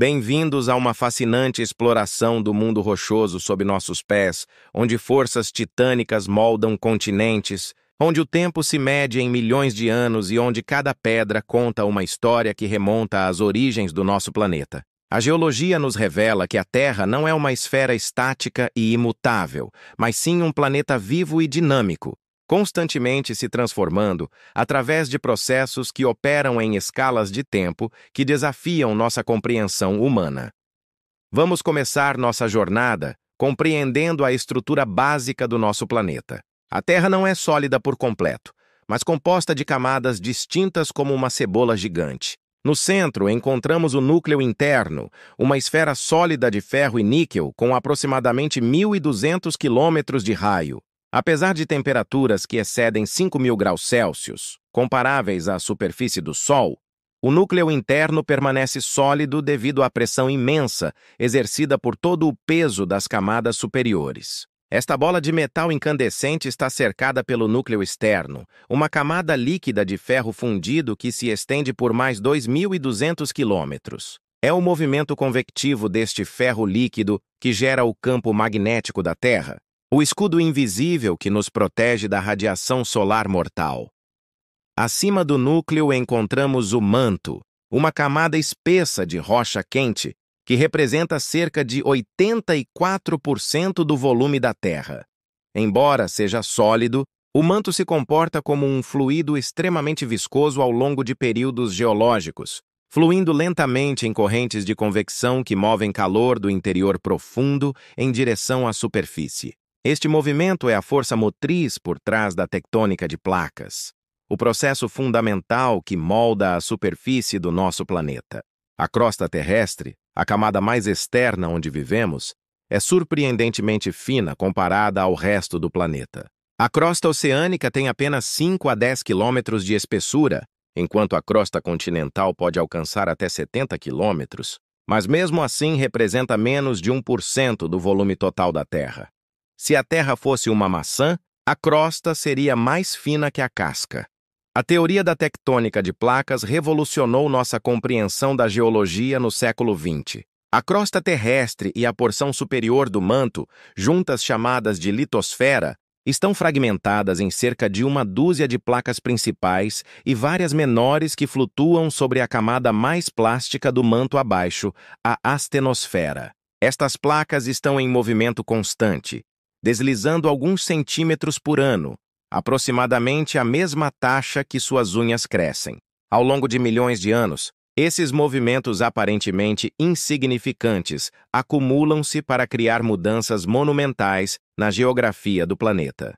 Bem-vindos a uma fascinante exploração do mundo rochoso sob nossos pés, onde forças titânicas moldam continentes, onde o tempo se mede em milhões de anos e onde cada pedra conta uma história que remonta às origens do nosso planeta. A geologia nos revela que a Terra não é uma esfera estática e imutável, mas sim um planeta vivo e dinâmico, constantemente se transformando através de processos que operam em escalas de tempo que desafiam nossa compreensão humana. Vamos começar nossa jornada compreendendo a estrutura básica do nosso planeta. A Terra não é sólida por completo, mas composta de camadas distintas como uma cebola gigante. No centro, encontramos o núcleo interno, uma esfera sólida de ferro e níquel com aproximadamente 1.200 quilômetros de raio. Apesar de temperaturas que excedem 5.000 graus Celsius, comparáveis à superfície do Sol, o núcleo interno permanece sólido devido à pressão imensa exercida por todo o peso das camadas superiores. Esta bola de metal incandescente está cercada pelo núcleo externo, uma camada líquida de ferro fundido que se estende por mais 2.200 quilômetros. É o movimento convectivo deste ferro líquido que gera o campo magnético da Terra, o escudo invisível que nos protege da radiação solar mortal. Acima do núcleo encontramos o manto, uma camada espessa de rocha quente que representa cerca de 84% do volume da Terra. Embora seja sólido, o manto se comporta como um fluido extremamente viscoso ao longo de períodos geológicos, fluindo lentamente em correntes de convecção que movem calor do interior profundo em direção à superfície. Este movimento é a força motriz por trás da tectônica de placas, o processo fundamental que molda a superfície do nosso planeta. A crosta terrestre, a camada mais externa onde vivemos, é surpreendentemente fina comparada ao resto do planeta. A crosta oceânica tem apenas 5 a 10 quilômetros de espessura, enquanto a crosta continental pode alcançar até 70 quilômetros, mas mesmo assim representa menos de 1% do volume total da Terra. Se a Terra fosse uma maçã, a crosta seria mais fina que a casca. A teoria da tectônica de placas revolucionou nossa compreensão da geologia no século XX. A crosta terrestre e a porção superior do manto, juntas chamadas de litosfera, estão fragmentadas em cerca de uma dúzia de placas principais e várias menores que flutuam sobre a camada mais plástica do manto abaixo, a astenosfera. Estas placas estão em movimento constante, deslizando alguns centímetros por ano, aproximadamente a mesma taxa que suas unhas crescem. Ao longo de milhões de anos, esses movimentos aparentemente insignificantes acumulam-se para criar mudanças monumentais na geografia do planeta.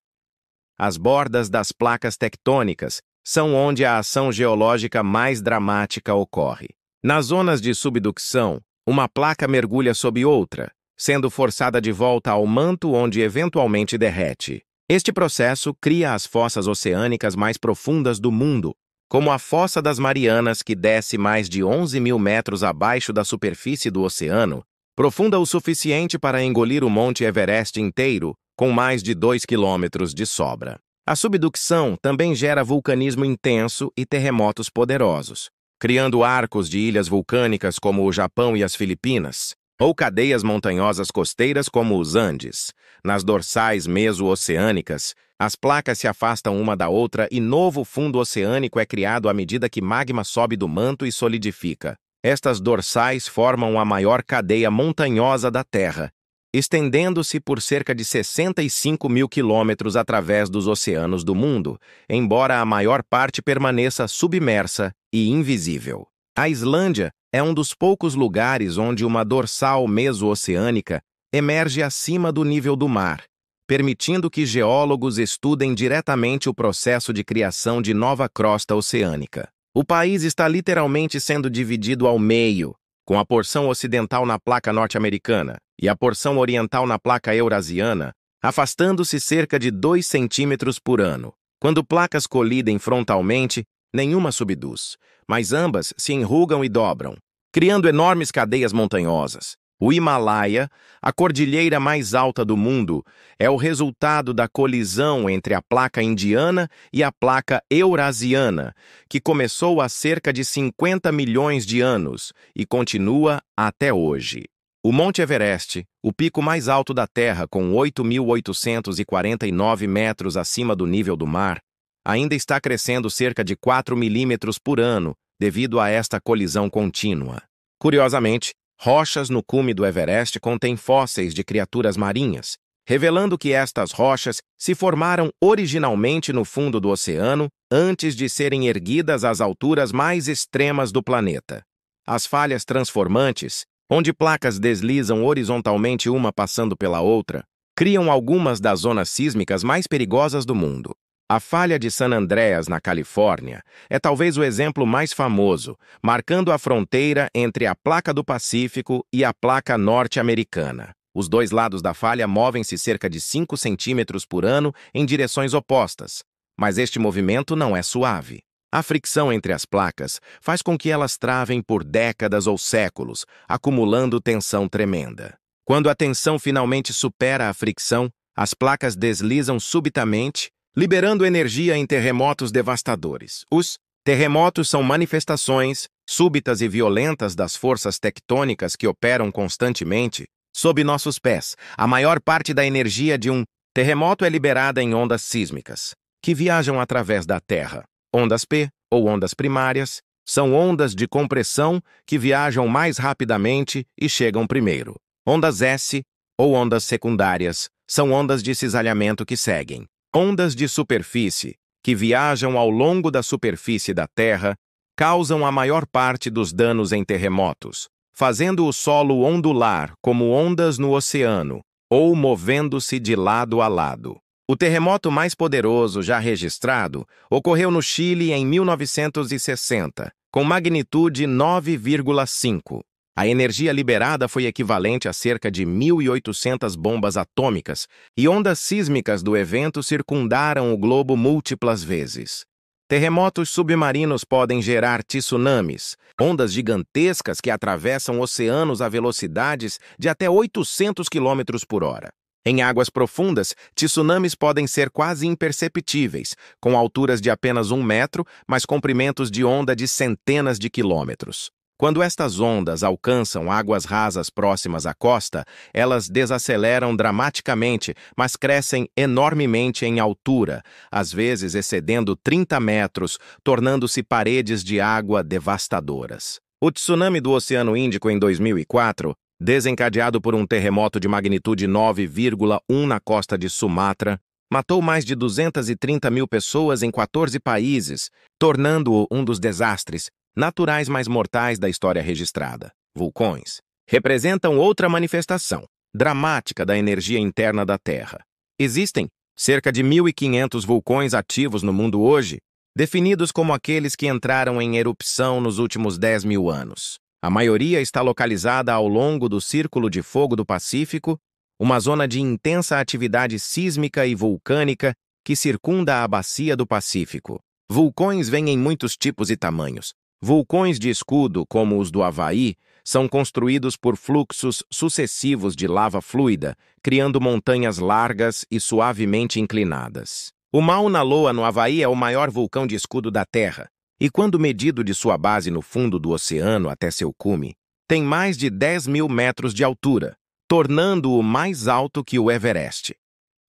As bordas das placas tectônicas são onde a ação geológica mais dramática ocorre. Nas zonas de subducção, uma placa mergulha sob outra, sendo forçada de volta ao manto onde eventualmente derrete. Este processo cria as fossas oceânicas mais profundas do mundo, como a Fossa das Marianas, que desce mais de 11.000 metros abaixo da superfície do oceano, profunda o suficiente para engolir o Monte Everest inteiro, com mais de 2 quilômetros de sobra. A subducção também gera vulcanismo intenso e terremotos poderosos, criando arcos de ilhas vulcânicas como o Japão e as Filipinas, ou cadeias montanhosas costeiras como os Andes. Nas dorsais meso-oceânicas, as placas se afastam uma da outra e novo fundo oceânico é criado à medida que magma sobe do manto e solidifica. Estas dorsais formam a maior cadeia montanhosa da Terra, estendendo-se por cerca de 65.000 quilômetros através dos oceanos do mundo, embora a maior parte permaneça submersa e invisível. A Islândia é um dos poucos lugares onde uma dorsal meso-oceânica emerge acima do nível do mar, permitindo que geólogos estudem diretamente o processo de criação de nova crosta oceânica. O país está literalmente sendo dividido ao meio, com a porção ocidental na placa norte-americana e a porção oriental na placa eurasiana, afastando-se cerca de 2 centímetros por ano. Quando placas colidem frontalmente, nenhuma subduz, mas ambas se enrugam e dobram, criando enormes cadeias montanhosas. O Himalaia, a cordilheira mais alta do mundo, é o resultado da colisão entre a placa indiana e a placa eurasiana, que começou há cerca de 50 milhões de anos e continua até hoje. O Monte Everest, o pico mais alto da Terra, com 8.849 metros acima do nível do mar, ainda está crescendo cerca de 4 milímetros por ano devido a esta colisão contínua. Curiosamente, rochas no cume do Everest contêm fósseis de criaturas marinhas, revelando que estas rochas se formaram originalmente no fundo do oceano antes de serem erguidas às alturas mais extremas do planeta. As falhas transformantes, onde placas deslizam horizontalmente uma passando pela outra, criam algumas das zonas sísmicas mais perigosas do mundo. A falha de San Andreas, na Califórnia, é talvez o exemplo mais famoso, marcando a fronteira entre a placa do Pacífico e a placa norte-americana. Os dois lados da falha movem-se cerca de 5 centímetros por ano em direções opostas, mas este movimento não é suave. A fricção entre as placas faz com que elas travem por décadas ou séculos, acumulando tensão tremenda. Quando a tensão finalmente supera a fricção, as placas deslizam subitamente, liberando energia em terremotos devastadores. Os terremotos são manifestações súbitas e violentas das forças tectônicas que operam constantemente sob nossos pés. A maior parte da energia de um terremoto é liberada em ondas sísmicas, que viajam através da Terra. Ondas P, ou ondas primárias, são ondas de compressão que viajam mais rapidamente e chegam primeiro. Ondas S, ou ondas secundárias, são ondas de cisalhamento que seguem. Ondas de superfície, que viajam ao longo da superfície da Terra, causam a maior parte dos danos em terremotos, fazendo o solo ondular como ondas no oceano, ou movendo-se de lado a lado. O terremoto mais poderoso já registrado ocorreu no Chile em 1960, com magnitude 9,5. A energia liberada foi equivalente a cerca de 1.800 bombas atômicas, e ondas sísmicas do evento circundaram o globo múltiplas vezes. Terremotos submarinos podem gerar tsunamis, ondas gigantescas que atravessam oceanos a velocidades de até 800 km por hora. Em águas profundas, tsunamis podem ser quase imperceptíveis, com alturas de apenas 1 metro, mas comprimentos de onda de centenas de quilômetros. Quando estas ondas alcançam águas rasas próximas à costa, elas desaceleram dramaticamente, mas crescem enormemente em altura, às vezes excedendo 30 metros, tornando-se paredes de água devastadoras. O tsunami do Oceano Índico em 2004, desencadeado por um terremoto de magnitude 9,1 na costa de Sumatra, matou mais de 230 mil pessoas em 14 países, tornando-o um dos desastres naturais mais mortais da história registrada. Vulcões representam outra manifestação dramática da energia interna da Terra. Existem cerca de 1.500 vulcões ativos no mundo hoje, definidos como aqueles que entraram em erupção nos últimos 10 mil anos. A maioria está localizada ao longo do Círculo de Fogo do Pacífico, uma zona de intensa atividade sísmica e vulcânica que circunda a bacia do Pacífico. Vulcões vêm em muitos tipos e tamanhos. Vulcões de escudo, como os do Havaí, são construídos por fluxos sucessivos de lava fluida, criando montanhas largas e suavemente inclinadas. O Mauna Loa, no Havaí, é o maior vulcão de escudo da Terra, e quando medido de sua base no fundo do oceano até seu cume, tem mais de 10 mil metros de altura, tornando-o mais alto que o Everest.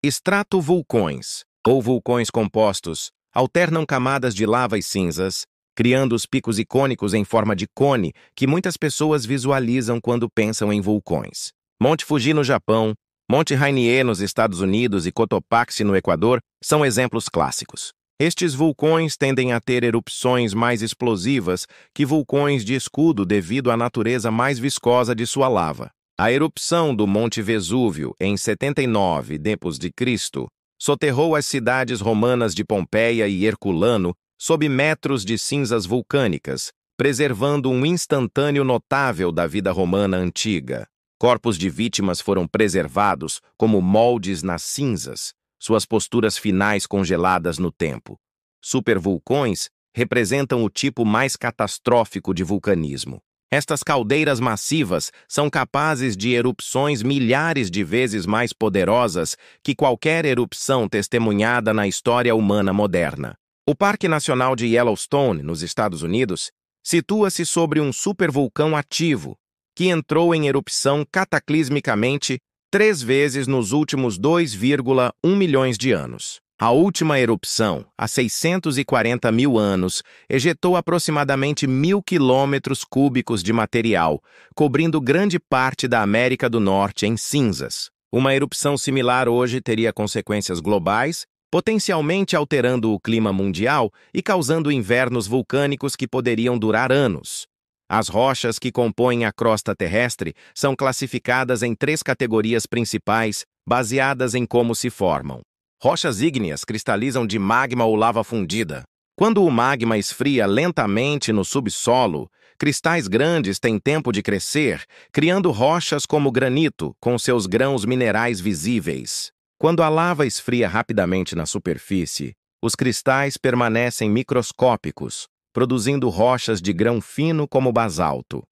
Estratovulcões, ou vulcões compostos, alternam camadas de lava e cinzas, criando os picos icônicos em forma de cone que muitas pessoas visualizam quando pensam em vulcões. Monte Fuji no Japão, Monte Rainier nos Estados Unidos e Cotopaxi no Equador são exemplos clássicos. Estes vulcões tendem a ter erupções mais explosivas que vulcões de escudo devido à natureza mais viscosa de sua lava. A erupção do Monte Vesúvio em 79 d.C. soterrou as cidades romanas de Pompeia e Herculano sob metros de cinzas vulcânicas, preservando um instantâneo notável da vida romana antiga. Corpos de vítimas foram preservados como moldes nas cinzas, suas posturas finais congeladas no tempo. Supervulcões representam o tipo mais catastrófico de vulcanismo. Estas caldeiras massivas são capazes de erupções milhares de vezes mais poderosas que qualquer erupção testemunhada na história humana moderna. O Parque Nacional de Yellowstone, nos Estados Unidos, situa-se sobre um supervulcão ativo, que entrou em erupção cataclismicamente 3 vezes nos últimos 2,1 milhões de anos. A última erupção, há 640 mil anos, ejetou aproximadamente 1.000 quilômetros cúbicos de material, cobrindo grande parte da América do Norte em cinzas. Uma erupção similar hoje teria consequências globais, potencialmente alterando o clima mundial e causando invernos vulcânicos que poderiam durar anos. As rochas que compõem a crosta terrestre são classificadas em 3 categorias principais, baseadas em como se formam. Rochas ígneas cristalizam de magma ou lava fundida. Quando o magma esfria lentamente no subsolo, cristais grandes têm tempo de crescer, criando rochas como granito, com seus grãos minerais visíveis. Quando a lava esfria rapidamente na superfície, os cristais permanecem microscópicos, produzindo rochas de grão fino como basalto.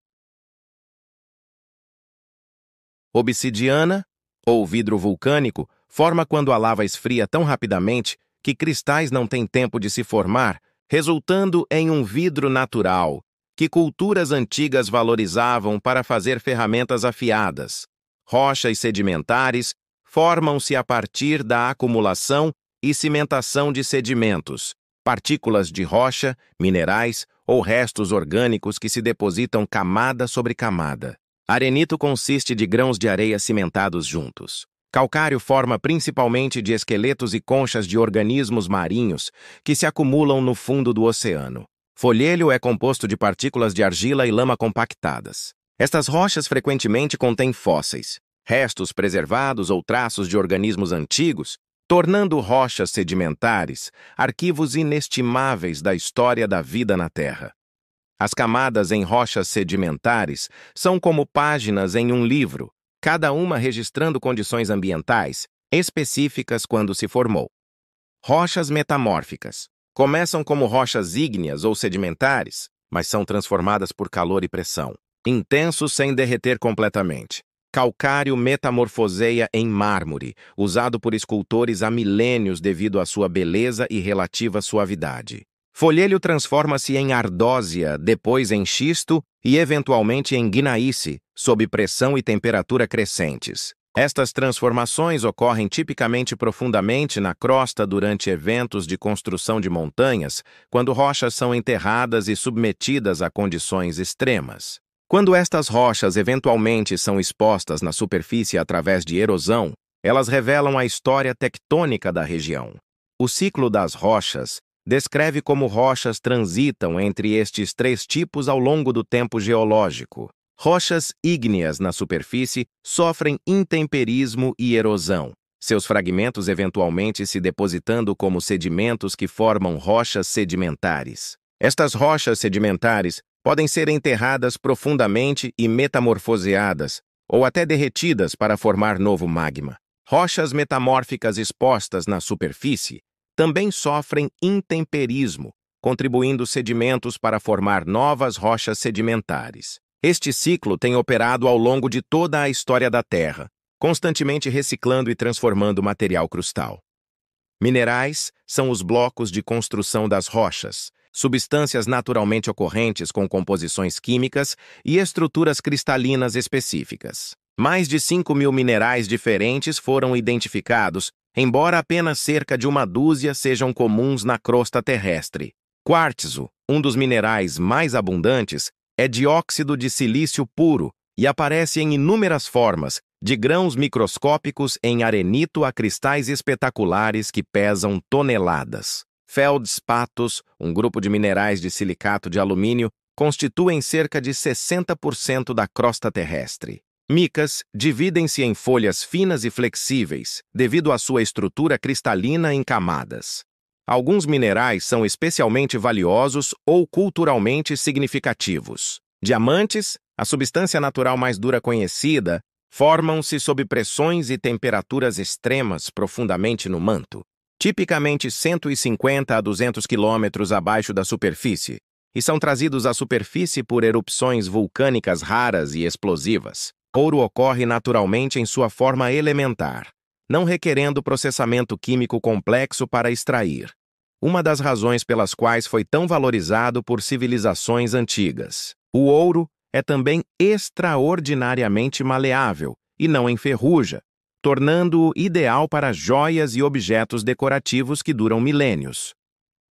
Obsidiana, ou vidro vulcânico, forma quando a lava esfria tão rapidamente que cristais não têm tempo de se formar, resultando em um vidro natural, que culturas antigas valorizavam para fazer ferramentas afiadas. Rochas sedimentares formam-se a partir da acumulação e cimentação de sedimentos, partículas de rocha, minerais ou restos orgânicos que se depositam camada sobre camada. Arenito consiste de grãos de areia cimentados juntos. Calcário forma principalmente de esqueletos e conchas de organismos marinhos que se acumulam no fundo do oceano. Folhélio é composto de partículas de argila e lama compactadas. Estas rochas frequentemente contêm fósseis, restos preservados ou traços de organismos antigos, tornando rochas sedimentares arquivos inestimáveis da história da vida na Terra. As camadas em rochas sedimentares são como páginas em um livro, cada uma registrando condições ambientais específicas quando se formou. Rochas metamórficas. Começam como rochas ígneas ou sedimentares, mas são transformadas por calor e pressão, intensos sem derreter completamente. Calcário metamorfoseia em mármore, usado por escultores há milênios devido à sua beleza e relativa suavidade. Folhélio transforma-se em ardósia, depois em xisto e eventualmente em gnaíce, sob pressão e temperatura crescentes. Estas transformações ocorrem tipicamente profundamente na crosta durante eventos de construção de montanhas, quando rochas são enterradas e submetidas a condições extremas. Quando estas rochas eventualmente são expostas na superfície através de erosão, elas revelam a história tectônica da região. O ciclo das rochas descreve como rochas transitam entre estes 3 tipos ao longo do tempo geológico. Rochas ígneas na superfície sofrem intemperismo e erosão, seus fragmentos eventualmente se depositando como sedimentos que formam rochas sedimentares. Estas rochas sedimentares podem ser enterradas profundamente e metamorfoseadas, ou até derretidas para formar novo magma. Rochas metamórficas expostas na superfície também sofrem intemperismo, contribuindo sedimentos para formar novas rochas sedimentares. Este ciclo tem operado ao longo de toda a história da Terra, constantemente reciclando e transformando material crustal. Minerais são os blocos de construção das rochas, substâncias naturalmente ocorrentes com composições químicas e estruturas cristalinas específicas. Mais de 5.000 minerais diferentes foram identificados, embora apenas cerca de uma dúzia sejam comuns na crosta terrestre. Quartzo, um dos minerais mais abundantes, é dióxido de silício puro e aparece em inúmeras formas, de grãos microscópicos em arenito a cristais espetaculares que pesam toneladas. Feldspatos, um grupo de minerais de silicato de alumínio, constituem cerca de 60% da crosta terrestre. Micas dividem-se em folhas finas e flexíveis, devido à sua estrutura cristalina em camadas. Alguns minerais são especialmente valiosos ou culturalmente significativos. Diamantes, a substância natural mais dura conhecida, formam-se sob pressões e temperaturas extremas profundamente no manto, tipicamente 150 a 200 quilômetros abaixo da superfície. e são trazidos à superfície por erupções vulcânicas raras e explosivas. Ouro ocorre naturalmente em sua forma elementar, não requerendo processamento químico complexo para extrair. Uma das razões pelas quais foi tão valorizado por civilizações antigas. O ouro é também extraordinariamente maleável e não enferruja, tornando-o ideal para joias e objetos decorativos que duram milênios.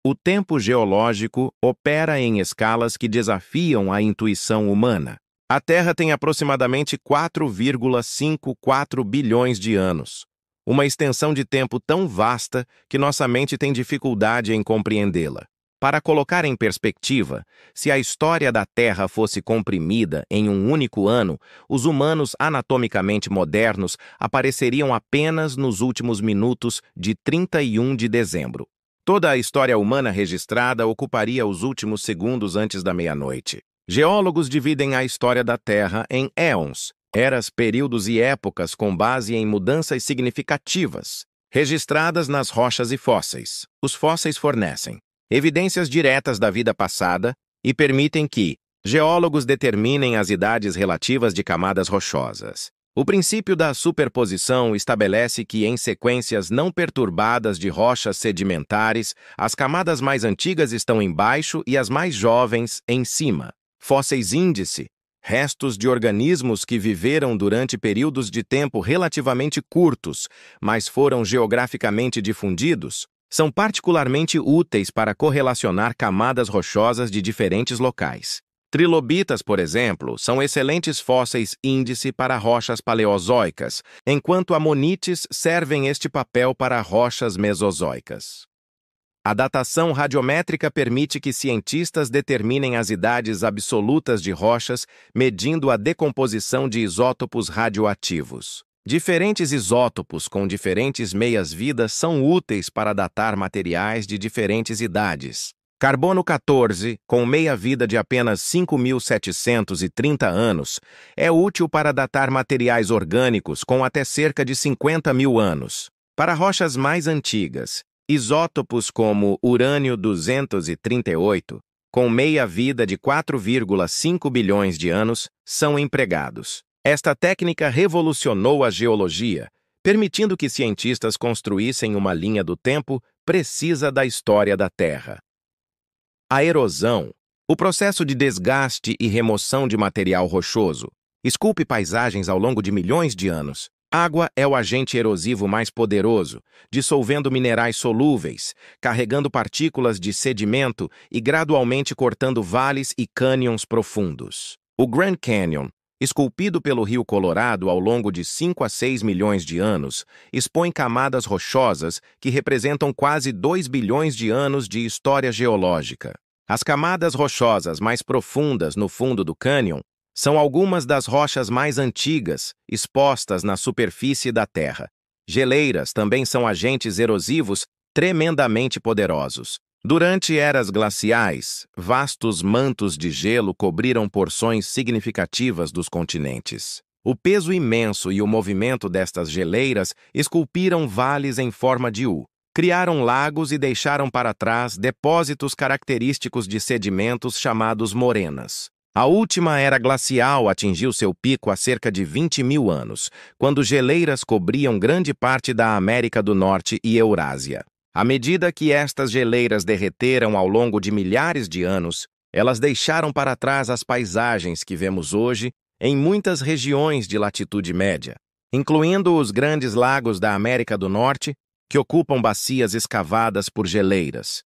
O tempo geológico opera em escalas que desafiam a intuição humana. A Terra tem aproximadamente 4,54 bilhões de anos, uma extensão de tempo tão vasta que nossa mente tem dificuldade em compreendê-la. Para colocar em perspectiva, se a história da Terra fosse comprimida em um único ano, os humanos anatomicamente modernos apareceriam apenas nos últimos minutos de 31 de dezembro. Toda a história humana registrada ocuparia os últimos segundos antes da meia-noite. Geólogos dividem a história da Terra em éons, eras, períodos e épocas com base em mudanças significativas, registradas nas rochas e fósseis. Os fósseis fornecem evidências diretas da vida passada e permitem que geólogos determinem as idades relativas de camadas rochosas. O princípio da superposição estabelece que, em sequências não perturbadas de rochas sedimentares, as camadas mais antigas estão embaixo e as mais jovens em cima. Fósseis índice, restos de organismos que viveram durante períodos de tempo relativamente curtos, mas foram geograficamente difundidos, são particularmente úteis para correlacionar camadas rochosas de diferentes locais. Trilobitas, por exemplo, são excelentes fósseis índice para rochas paleozoicas, enquanto amonites servem este papel para rochas mesozoicas. A datação radiométrica permite que cientistas determinem as idades absolutas de rochas, medindo a decomposição de isótopos radioativos. Diferentes isótopos com diferentes meias-vidas são úteis para datar materiais de diferentes idades. Carbono 14, com meia-vida de apenas 5.730 anos, é útil para datar materiais orgânicos com até cerca de 50 mil anos. Para rochas mais antigas, isótopos como urânio 238, com meia-vida de 4,5 bilhões de anos, são empregados. Esta técnica revolucionou a geologia, permitindo que cientistas construíssem uma linha do tempo precisa da história da Terra. A erosão, o processo de desgaste e remoção de material rochoso, esculpe paisagens ao longo de milhões de anos. Água é o agente erosivo mais poderoso, dissolvendo minerais solúveis, carregando partículas de sedimento e gradualmente cortando vales e cânions profundos. O Grand Canyon, esculpido pelo Rio Colorado ao longo de 5 a 6 milhões de anos, expõe camadas rochosas que representam quase 2 bilhões de anos de história geológica. As camadas rochosas mais profundas no fundo do cânion são algumas das rochas mais antigas expostas na superfície da Terra. Geleiras também são agentes erosivos tremendamente poderosos. Durante eras glaciais, vastos mantos de gelo cobriram porções significativas dos continentes. O peso imenso e o movimento destas geleiras esculpiram vales em forma de U, criaram lagos e deixaram para trás depósitos característicos de sedimentos chamados morenas. A última era glacial atingiu seu pico há cerca de 20 mil anos, quando geleiras cobriam grande parte da América do Norte e Eurásia. À medida que estas geleiras derreteram ao longo de milhares de anos, elas deixaram para trás as paisagens que vemos hoje em muitas regiões de latitude média, incluindo os grandes lagos da América do Norte, que ocupam bacias escavadas por geleiras.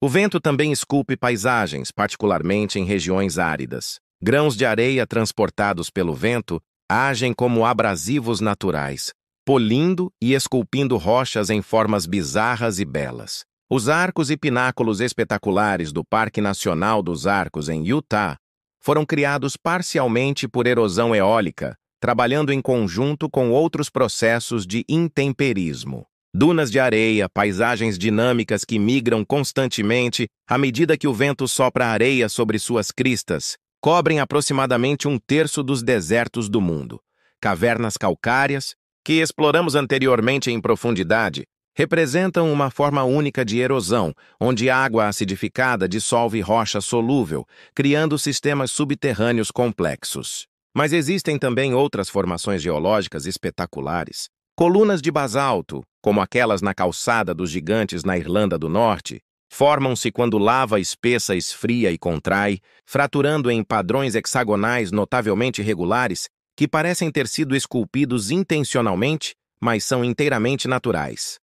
O vento também esculpe paisagens, particularmente em regiões áridas. Grãos de areia transportados pelo vento agem como abrasivos naturais, polindo e esculpindo rochas em formas bizarras e belas. Os arcos e pináculos espetaculares do Parque Nacional dos Arcos, em Utah, foram criados parcialmente por erosão eólica, trabalhando em conjunto com outros processos de intemperismo. Dunas de areia, paisagens dinâmicas que migram constantemente à medida que o vento sopra areia sobre suas cristas, cobrem aproximadamente 1/3 dos desertos do mundo. Cavernas calcárias, que exploramos anteriormente em profundidade, representam uma forma única de erosão, onde água acidificada dissolve rocha solúvel, criando sistemas subterrâneos complexos. Mas existem também outras formações geológicas espetaculares. Colunas de basalto, como aquelas na Calçada dos Gigantes na Irlanda do Norte, formam-se quando lava espessa esfria e contrai, fraturando em padrões hexagonais notavelmente regulares que parecem ter sido esculpidos intencionalmente, mas são inteiramente naturais.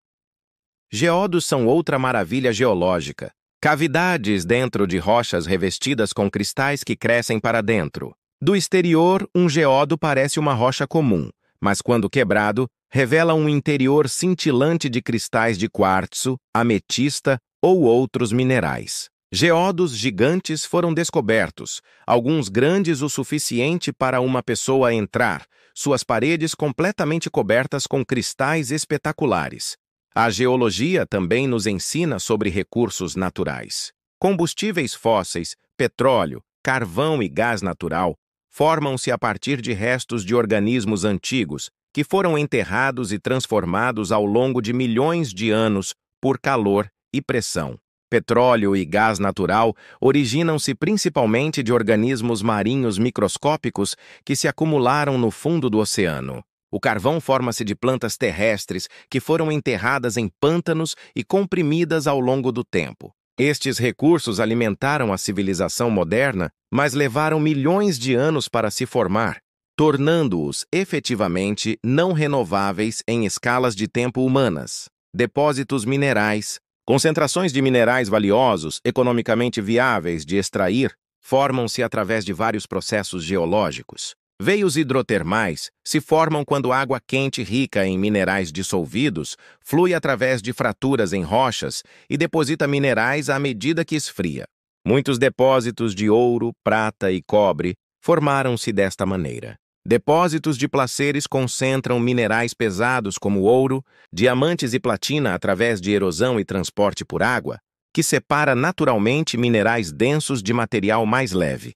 Geodos são outra maravilha geológica, cavidades dentro de rochas revestidas com cristais que crescem para dentro. Do exterior, um geodo parece uma rocha comum, mas quando quebrado, revela um interior cintilante de cristais de quartzo, ametista ou outros minerais. Geodos gigantes foram descobertos, alguns grandes o suficiente para uma pessoa entrar, suas paredes completamente cobertas com cristais espetaculares. A geologia também nos ensina sobre recursos naturais. Combustíveis fósseis, petróleo, carvão e gás natural formam-se a partir de restos de organismos antigos que foram enterrados e transformados ao longo de milhões de anos por calor e pressão. Petróleo e gás natural originam-se principalmente de organismos marinhos microscópicos que se acumularam no fundo do oceano. O carvão forma-se de plantas terrestres que foram enterradas em pântanos e comprimidas ao longo do tempo. Estes recursos alimentaram a civilização moderna, mas levaram milhões de anos para se formar, tornando-os efetivamente não renováveis em escalas de tempo humanas. Depósitos minerais, concentrações de minerais valiosos, economicamente viáveis de extrair, formam-se através de vários processos geológicos. Veios hidrotermais se formam quando água quente rica em minerais dissolvidos flui através de fraturas em rochas e deposita minerais à medida que esfria. Muitos depósitos de ouro, prata e cobre formaram-se desta maneira. Depósitos de placeres concentram minerais pesados como ouro, diamantes e platina através de erosão e transporte por água, que separa naturalmente minerais densos de material mais leve.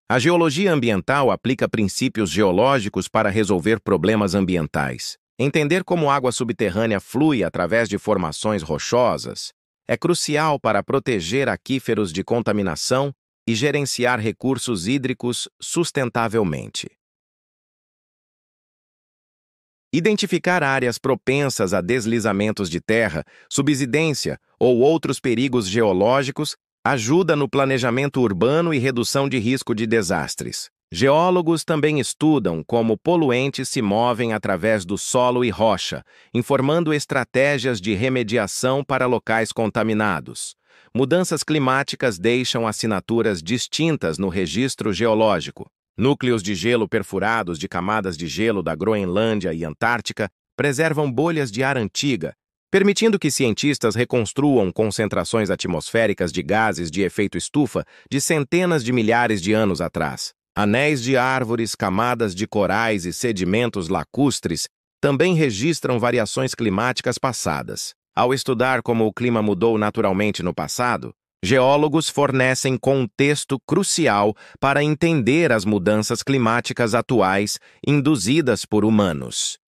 A geologia ambiental aplica princípios geológicos para resolver problemas ambientais. Entender como água subterrânea flui através de formações rochosas é crucial para proteger aquíferos de contaminação e gerenciar recursos hídricos sustentavelmente. Identificar áreas propensas a deslizamentos de terra, subsidência ou outros perigos geológicos ajuda no planejamento urbano e redução de risco de desastres. Geólogos também estudam como poluentes se movem através do solo e rocha, informando estratégias de remediação para locais contaminados. Mudanças climáticas deixam assinaturas distintas no registro geológico. Núcleos de gelo perfurados de camadas de gelo da Groenlândia e Antártica preservam bolhas de ar antiga, permitindo que cientistas reconstruam concentrações atmosféricas de gases de efeito estufa de centenas de milhares de anos atrás. Anéis de árvores, camadas de corais e sedimentos lacustres também registram variações climáticas passadas. Ao estudar como o clima mudou naturalmente no passado, geólogos fornecem contexto crucial para entender as mudanças climáticas atuais induzidas por humanos.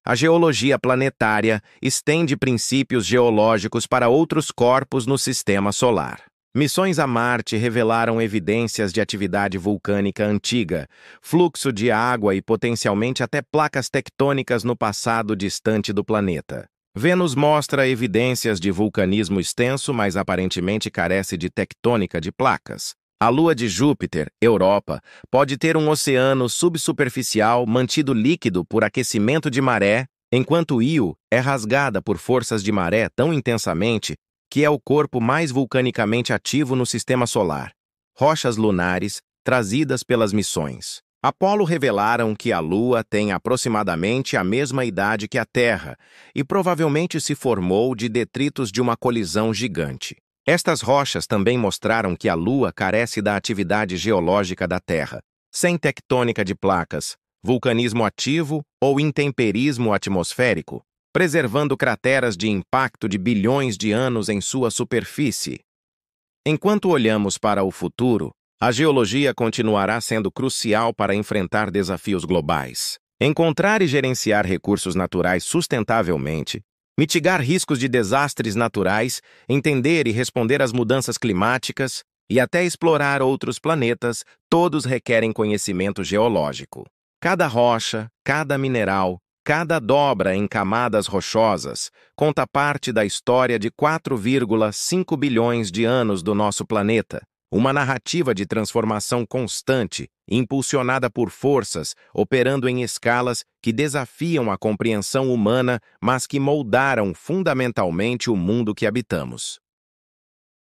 A geologia planetária estende princípios geológicos para outros corpos no sistema solar. Missões a Marte revelaram evidências de atividade vulcânica antiga, fluxo de água e potencialmente até placas tectônicas no passado distante do planeta. Vênus mostra evidências de vulcanismo extenso, mas aparentemente carece de tectônica de placas. A Lua de Júpiter, Europa, pode ter um oceano subsuperficial mantido líquido por aquecimento de maré, enquanto Io é rasgada por forças de maré tão intensamente que é o corpo mais vulcanicamente ativo no sistema solar. Rochas lunares trazidas pelas missões Apolo revelaram que a Lua tem aproximadamente a mesma idade que a Terra e provavelmente se formou de detritos de uma colisão gigante. Estas rochas também mostraram que a Lua carece da atividade geológica da Terra, sem tectônica de placas, vulcanismo ativo ou intemperismo atmosférico, preservando crateras de impacto de bilhões de anos em sua superfície. Enquanto olhamos para o futuro, a geologia continuará sendo crucial para enfrentar desafios globais. Encontrar e gerenciar recursos naturais sustentavelmente Mitigar riscos de desastres naturais, entender e responder às mudanças climáticas e até explorar outros planetas, todos requerem conhecimento geológico. Cada rocha, cada mineral, cada dobra em camadas rochosas conta parte da história de 4,5 bilhões de anos do nosso planeta, uma narrativa de transformação constante, impulsionada por forças operando em escalas que desafiam a compreensão humana, mas que moldaram fundamentalmente o mundo que habitamos.